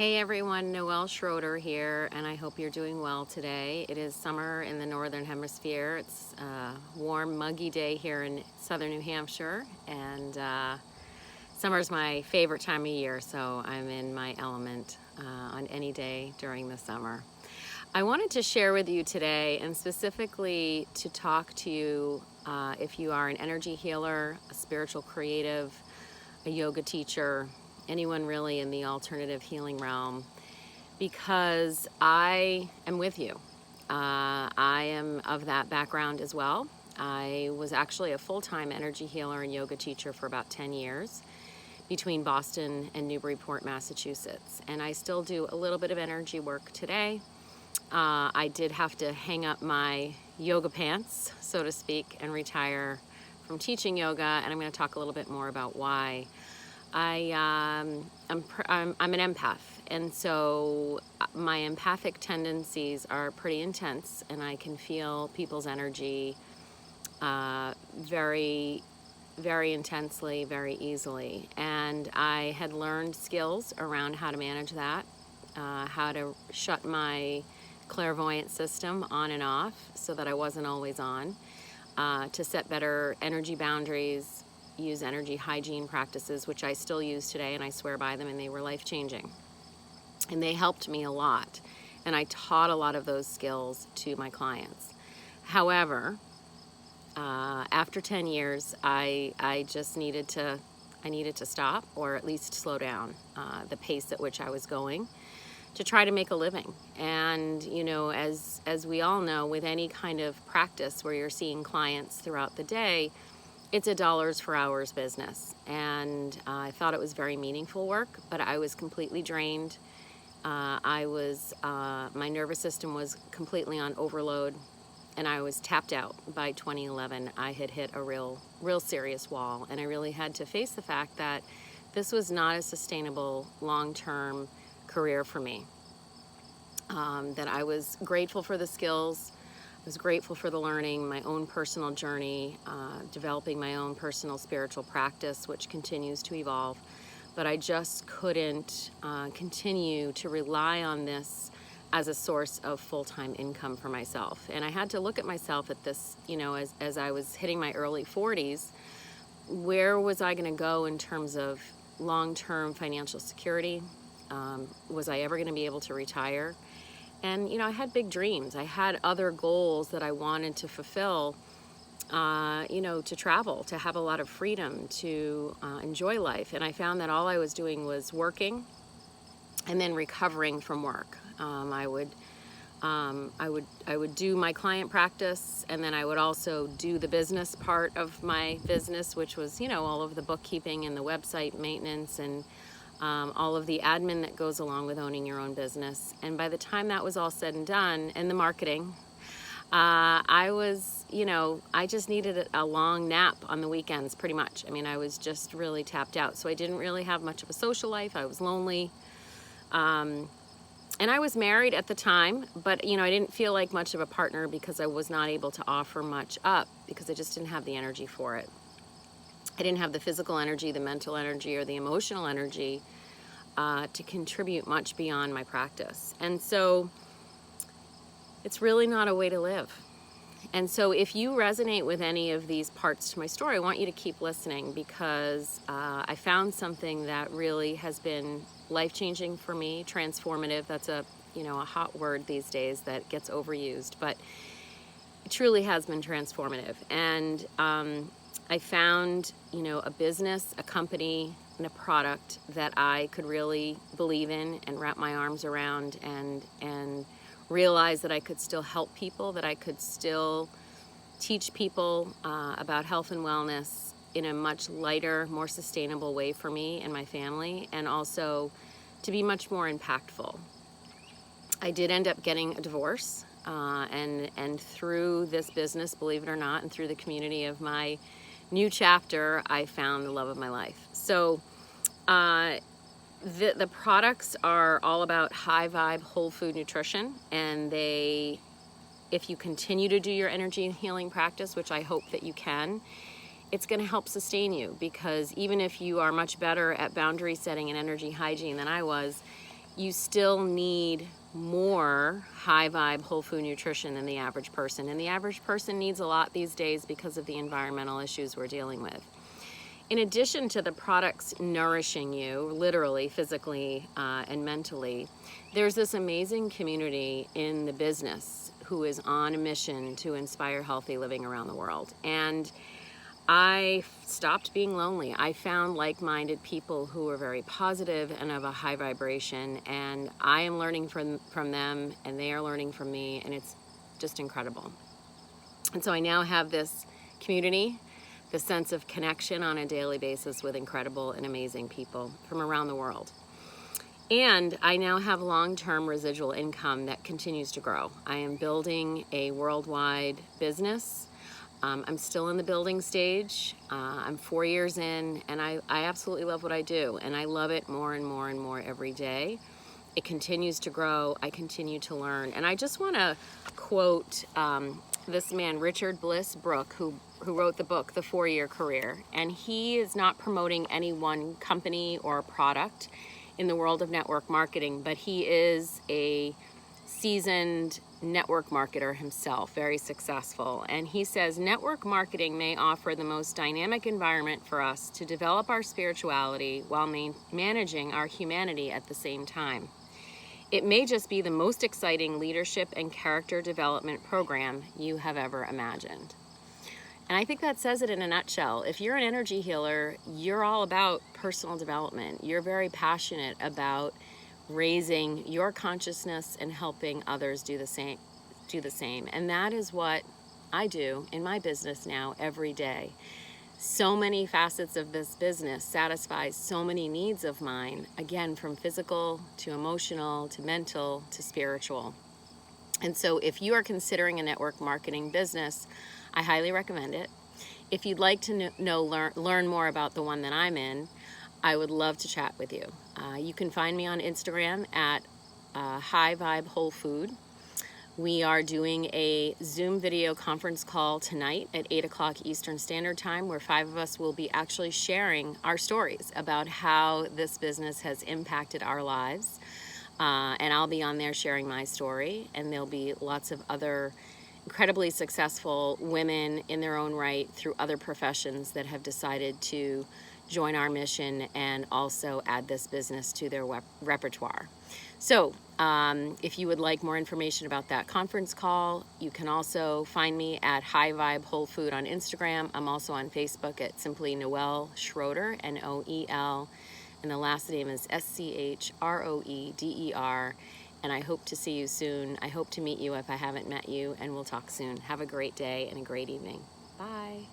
Hey everyone, Noelle Schroeder here, and I hope you're doing well today. It is summer in the Northern Hemisphere. It's a warm, muggy day here in southern New Hampshire, and summer's my favorite time of year, so I'm in my element on any day during the summer. I wanted to share with you today, and specifically to talk to you if you are an energy healer, a spiritual creative, a yoga teacher, anyone really in the alternative healing realm, because I am with you. I am of that background as well. I was actually a full-time energy healer and yoga teacher for about 10 years between Boston and Newburyport, Massachusetts. And I still do a little bit of energy work today. I did have to hang up my yoga pants, so to speak, and retire from teaching yoga, and I'm going to talk a little bit more about why. I'm an empath, and so my empathic tendencies are pretty intense, and I can feel people's energy very, very intensely, very easily. And I had learned skills around how to manage that, how to shut my clairvoyant system on and off so that I wasn't always on, to set better energy boundaries, use energy hygiene practices, which I still use today, and I swear by them, and they were life-changing. And they helped me a lot. And I taught a lot of those skills to my clients. However, after 10 years, I just needed to stop, or at least slow down the pace at which I was going, to try to make a living. And you know, as we all know, with any kind of practice where you're seeing clients throughout the day, it's a dollars for hours business. And I thought it was very meaningful work, but I was completely drained. My nervous system was completely on overload, and I was tapped out. By 2011. I had hit a real serious wall, and I really had to face the fact that this was not a sustainable long-term career for me. That I was grateful for the skills, I was grateful for the learning, my own personal journey, developing my own personal spiritual practice, which continues to evolve. But I just couldn't continue to rely on this as a source of full-time income for myself. And I had to look at myself at this, you know, as I was hitting my early 40s, where was I going to go in terms of long-term financial security? Was I ever going to be able to retire? And, you know, I had big dreams. I had other goals that I wanted to fulfill, you know, to travel, to have a lot of freedom, to enjoy life. And I found that all I was doing was working and then recovering from work. I would do my client practice, and then I would also do the business part of my business, which was, you know, all of the bookkeeping and the website maintenance and all of the admin that goes along with owning your own business. And by the time that was all said and done, and the marketing, I was, you know, I just needed a long nap on the weekends, pretty much. I mean, I was just really tapped out. So I didn't really have much of a social life. I was lonely. And I was married at the time, but, you know, I didn't feel like much of a partner because I was not able to offer much up because I just didn't have the energy for it. I didn't have the physical energy, the mental energy, or the emotional energy to contribute much beyond my practice. And so it's really not a way to live. And so if you resonate with any of these parts to my story, I want you to keep listening, because I found something that really has been life-changing for me, transformative. That's a hot word these days that gets overused, but it truly has been transformative. And I found, you know, a business, a company, and a product that I could really believe in and wrap my arms around, and realize that I could still help people, that I could still teach people about health and wellness in a much lighter, more sustainable way for me and my family, and also to be much more impactful. I did end up getting a divorce, and through this business, believe it or not, and through the community of my new chapter, I found the love of my life. So the products are all about high vibe, whole food nutrition, and if you continue to do your energy and healing practice, which I hope that you can, it's going to help sustain you, because even if you are much better at boundary setting and energy hygiene than I was, you still need more high vibe whole food nutrition than the average person. And the average person needs a lot these days because of the environmental issues we're dealing with. In addition to the products nourishing you, literally, physically, and mentally, there's this amazing community in the business who is on a mission to inspire healthy living around the world. And I stopped being lonely. I found like-minded people who are very positive and of a high vibration, and I am learning from them, and they are learning from me, and it's just incredible. And so I now have this community, the sense of connection on a daily basis with incredible and amazing people from around the world. And I now have long-term residual income that continues to grow. I am building a worldwide business. I'm still in the building stage. I'm 4 years in, and I absolutely love what I do, and I love it more and more and more every day. It continues to grow. I continue to learn. And I just want to quote this man, Richard Bliss Brooke, who wrote the book, The 4-Year Career. And he is not promoting any one company or product in the world of network marketing, but he is a seasoned network marketer himself, very successful. And he says, network marketing may offer the most dynamic environment for us to develop our spirituality while managing our humanity at the same time. It may just be the most exciting leadership and character development program you have ever imagined. And I think that says it in a nutshell. If you're an energy healer, you're all about personal development. You're very passionate about raising your consciousness and helping others do the same. And that is what I do in my business now every day. So many facets of this business satisfies so many needs of mine, again, from physical to emotional to mental to spiritual. And so if you are considering a network marketing business, I highly recommend it. If you'd like to learn more about the one that I'm in, I would love to chat with you. You can find me on Instagram at High Vibe Whole Food. We are doing a Zoom video conference call tonight at 8 o'clock Eastern Standard Time, where 5 of us will be actually sharing our stories about how this business has impacted our lives. And I'll be on there sharing my story, and there'll be lots of other incredibly successful women in their own right through other professions that have decided to join our mission and also add this business to their repertoire. So if you would like more information about that conference call, you can also find me at High Vibe Whole Food on Instagram. I'm also on Facebook at simply Noelle Schroeder, Noel, and the last name is Schroeder. And I hope to see you soon. I hope to meet you if I haven't met you, and we'll talk soon. Have a great day and a great evening. Bye.